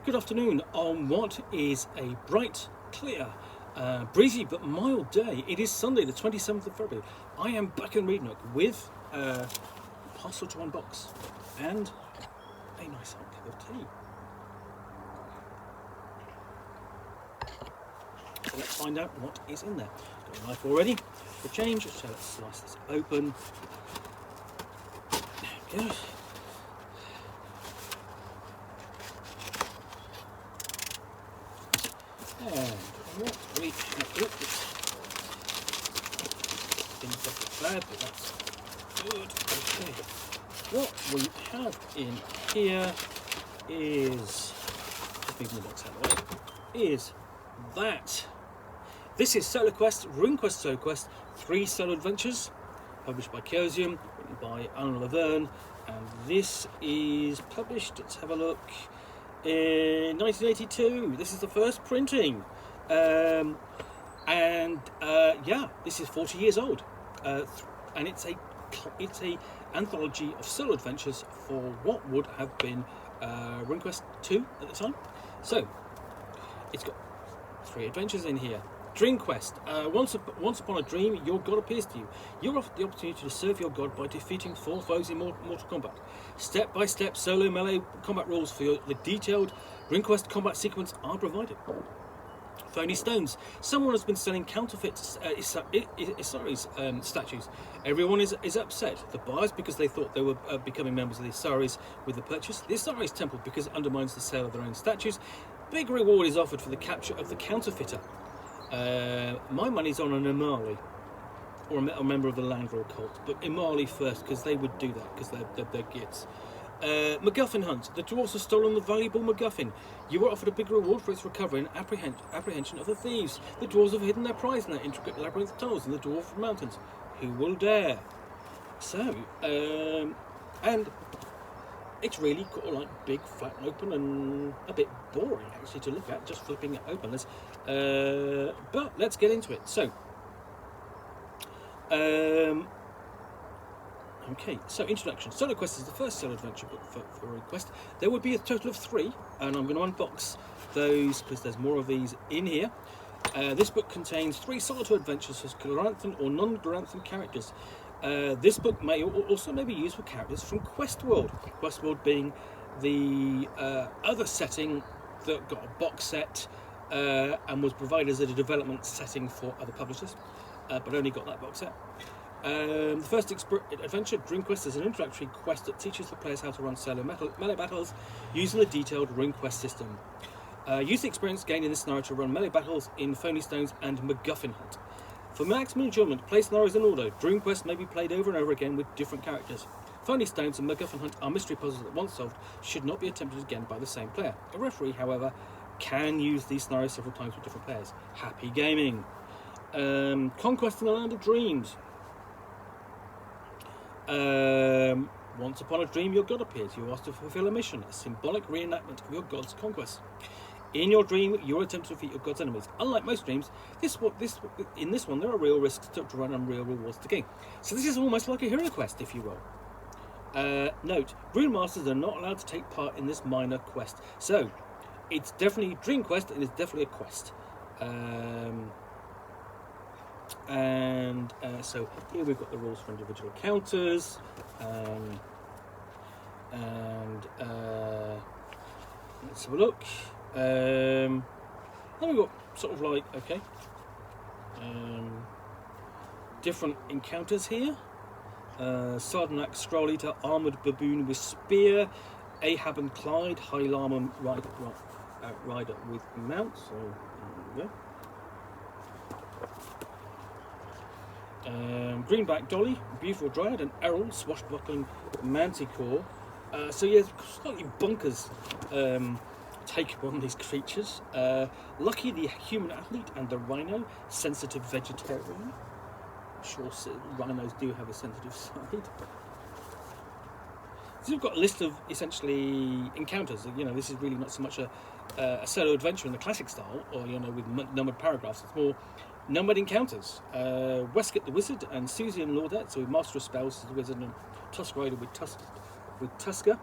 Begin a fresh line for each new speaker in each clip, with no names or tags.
Good afternoon on what is a bright, clear, breezy but mild day. It is Sunday the 27th of February. I am back in Nook with a parcel to unbox and a nice hot cup of tea. So let's find out what is in there. Got a knife already for change, so let's slice this open. There we go. And what we have, in the bad, but that's good. Okay. What we have in here is, moving the box out of the way, is that. This is SoloQuest, RuneQuest SoloQuest, 3 solo adventures, published by Chaosium, written by Alan Laverne, and this is published, let's have a look, in 1982. This is the first printing, yeah, this is 40 years old, and it's a anthology of solo adventures for what would have been RuneQuest II at the time. So it's got 3 adventures in here. Dream Quest. Once upon a dream, your god appears to you. You're offered the opportunity to serve your god by defeating 4 foes in Mortal Kombat. Step-by-step solo melee combat rules for the detailed RuneQuest combat sequence are provided. Phony stones. Someone has been selling counterfeit Isaris statues. Everyone is upset. The buyers because they thought they were becoming members of the Isaris with the purchase. The Isaris temple because it undermines the sale of their own statues. Big reward is offered for the capture of the counterfeiter. My money's on an Imali, or a member of the Landroll cult, but Imali first, because they would do that, because they're gits. Mcguffin Hunt. The dwarves have stolen the valuable McGuffin. You were offered a big reward for its recovery and apprehension of the thieves. The dwarves have hidden their prize in their intricate labyrinth of tunnels in the dwarf mountains. Who will dare? So, and it's really got like big, flat, and open, and a bit boring actually to look at, just flipping it open. But let's get into it. So, okay, so introduction. SoloQuest is the first solo adventure book for RuneQuest. There would be a total of 3, and I'm going to unbox those because there's more of these in here. This book contains 3 solitary adventures for Gloranthan or non-Gloranthan characters. This book may also be used for characters from Quest World. Quest World being the other setting that got a box set and was provided as a development setting for other publishers, but only got that box set. The first adventure, RuneQuest, is an introductory quest that teaches the players how to run solo melee battles using the detailed RuneQuest system. Use the experience gained in this scenario to run melee battles in Phony Stones and Mcguffin Hunt. For maximum enjoyment, play scenarios in order. RuneQuest may be played over and over again with different characters. Phony Stones and Mcguffin Hunt are mystery puzzles that, once solved, should not be attempted again by the same player. A referee, however, can use these scenarios several times with different players. Happy gaming. Conquest in the Land of Dreams. Once upon a dream, your god appears. You are asked to fulfill a mission, a symbolic reenactment of your god's conquest. In your dream, you'll attempt to defeat your god's enemies. Unlike most dreams, in this one, there are real risks to run and real rewards to gain. So this is almost like a hero quest, if you will. Note, Rune Masters are not allowed to take part in this minor quest. So, it's definitely Dream Quest, and it's definitely a quest. So here we've got the rules for individual encounters, let's have a look. Then we've got sort of like, okay, different encounters here. Sardanak, Scroll Eater, Armoured Baboon with Spear, Ahab and Clyde, High Llama Rider with Mount. So there we go. Greenback Dolly, Beautiful Dryad, and Errol, Swashbuckling Manticore. So yeah, slightly bonkers take upon these creatures. Lucky the Human Athlete and the Rhino, Sensitive Vegetarian. I'm sure rhinos do have a sensitive side. So we've got a list of essentially encounters. You know, this is really not so much a solo adventure in the classic style, or with numbered paragraphs. It's more numbered encounters. Westgate the Wizard and Susie and Laudette, so Master of Spells is the Wizard, and Tusk Rider with Tusker.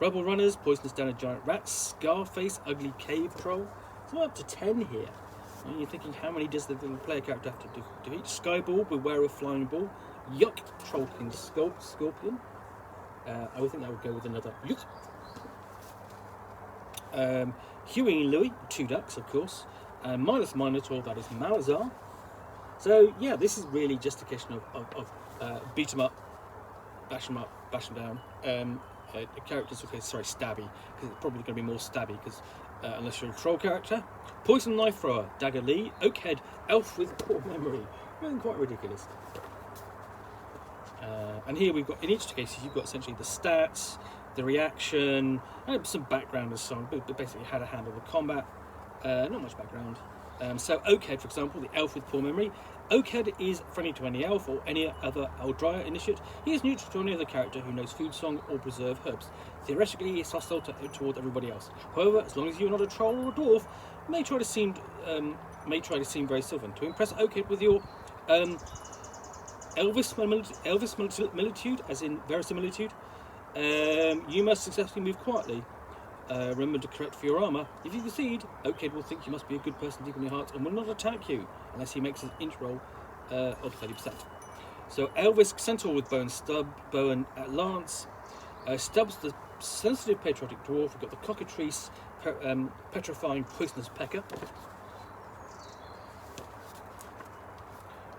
Rubble runners, poisonous down a giant rat, Scarface, ugly cave troll. So we're up to 10 here. And you're thinking, how many does the player character have to defeat? Skyball, beware of flying ball. Yuck, trollking scorpion. I would think that would go with another yuck. Huey and Louie, 2 ducks, of course. Mindless Minotaur, that is Malazar. So yeah, this is really just a question of beat 'em up, bash 'em down. Characters, okay, sorry, stabby, because it's probably going to be more stabby, because unless you're a troll character. Poison knife thrower, Dagger Lee, Oakhead, elf with poor memory. Really quite ridiculous. And here we've got, in each case, you've got essentially the stats, the reaction, and some background and so on, but basically how to handle the combat. Not much background. So Oakhead, for example, the elf with poor memory. Oakhead is friendly to any elf or any other Eldrya initiate. He is neutral to any other character who knows food song or preserve herbs. Theoretically, he is hostile toward everybody else. However, as long as you're not a troll or a dwarf, may try to seem very sylvan. To impress Oakhead with your Elvis militude, as in verisimilitude, you must successfully move quietly. Remember to correct for your armour. If you succeed, Oakhead will think you must be a good person deep in your heart and will not attack you unless he makes his inch roll of 30%. So Elvis Centaur with bow and stub, bow and lance. Stubbs the sensitive patriotic dwarf. We've got the cockatrice, petrifying poisonous pecker.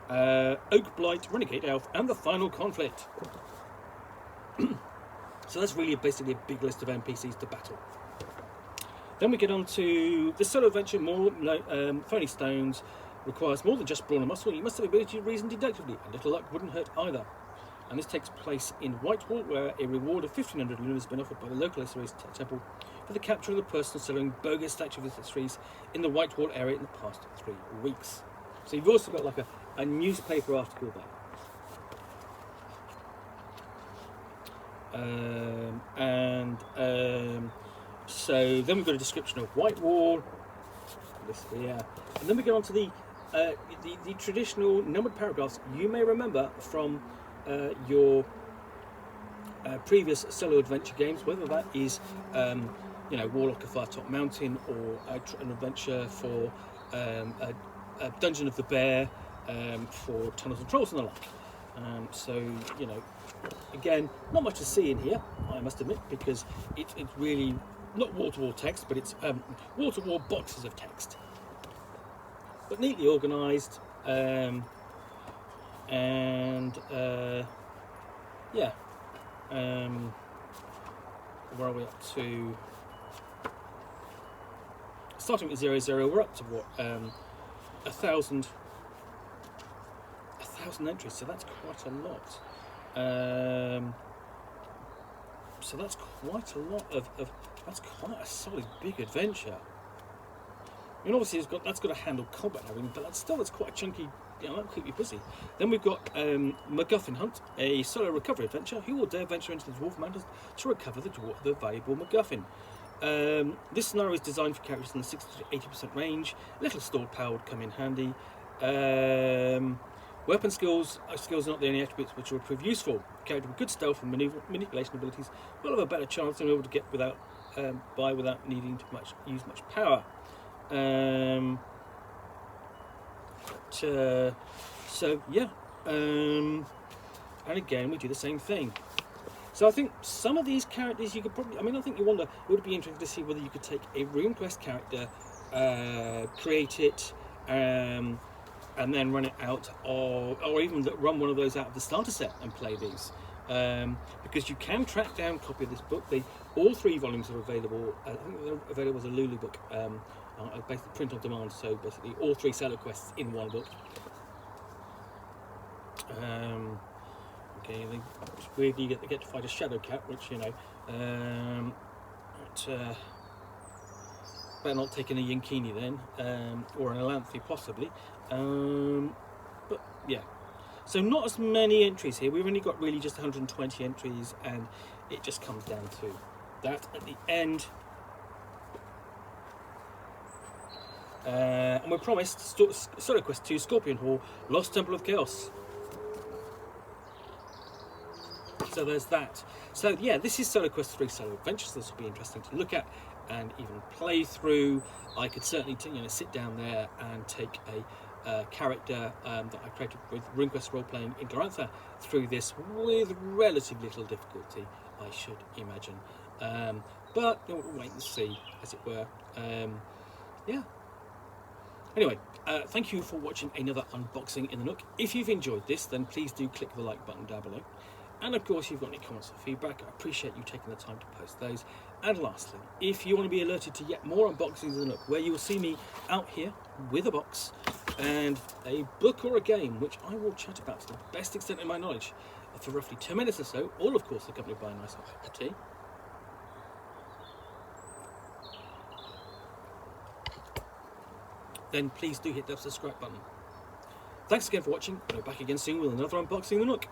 Oak Blight, renegade elf, and the final conflict. So that's really basically a big list of NPCs to battle. Then we get on to the solo adventure. More phony stones requires more than just brawn and muscle. You must have the ability to reason deductively. A little luck wouldn't hurt either. And this takes place in Whitewall, where a reward of 1,500 luna has been offered by the local Esseres temple for the capture of the person selling bogus statues of the Esseres in the Whitewall area in the past 3 weeks. So you've also got like a newspaper article there. So then we've got a description of Whitewall, this here, and then we get on to the traditional numbered paragraphs you may remember from your previous solo adventure games, whether that is Warlock of Firetop Mountain or an adventure for a Dungeon of the Bear, for Tunnels and Trolls and the like. So again, not much to see in here, I must admit, because it's really not wall-to-wall text, but it's wall-to-wall boxes of text, but neatly organised. Where are we up to? Starting with 0, we're up to what? 1,000 entries, so that's quite a lot. So that's quite a lot of that's quite a solid big adventure. I mean, obviously that's got to handle combat and everything, but that's quite a chunky. That'll keep you busy. Then we've got Mcguffin Hunt, a solo recovery adventure. Who will dare venture into the Dwarf Mountains to recover the valuable McGuffin? This scenario is designed for characters in the 60 to 80% range. Little stored power would come in handy. Weapon skills are not the only attributes which will prove useful. A character with good stealth and manipulation abilities will have a better chance of being able to get by without needing to use much power. And again we do the same thing. So I think some of these characters you could probably, I think you wonder, would it be interesting to see whether you could take a RuneQuest character, create it, and then run it out, or even run one of those out of the starter set and play these. Because you can track down a copy of this book. All 3 volumes are available. I think they're available as a Lulu book, basically print on demand. So basically, all 3 SoloQuests in one book. Okay, it's weird you get to fight a shadow cat, which better not taking a Yankini then, or an Alanthe possibly. But yeah. So not as many entries here. We've only got really just 120 entries, and it just comes down to that at the end. And we're promised SoloQuest II, Scorpion Hall, Lost Temple of Chaos. So there's that. So yeah, this is SoloQuest 3 Solo Adventures. This will be interesting to look at and even play through. I could certainly sit down there and take a character that I created with RuneQuest role-playing in Glorantha through this with relatively little difficulty, I should imagine. But we'll wait and see, as it were. Yeah. Anyway, thank you for watching another unboxing in the Nook. If you've enjoyed this, then please do click the like button down below. And of course, if you've got any comments or feedback, I appreciate you taking the time to post those. And lastly, if you want to be alerted to yet more unboxings in the Nook, where you will see me out here with a box and a book or a game, which I will chat about to the best extent of my knowledge for roughly 10 minutes or so, all of course accompanied by a nice hot cup of tea. Then please do hit that subscribe button. Thanks again for watching. We'll be back again soon with another unboxing in the Nook.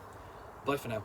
Bye for now.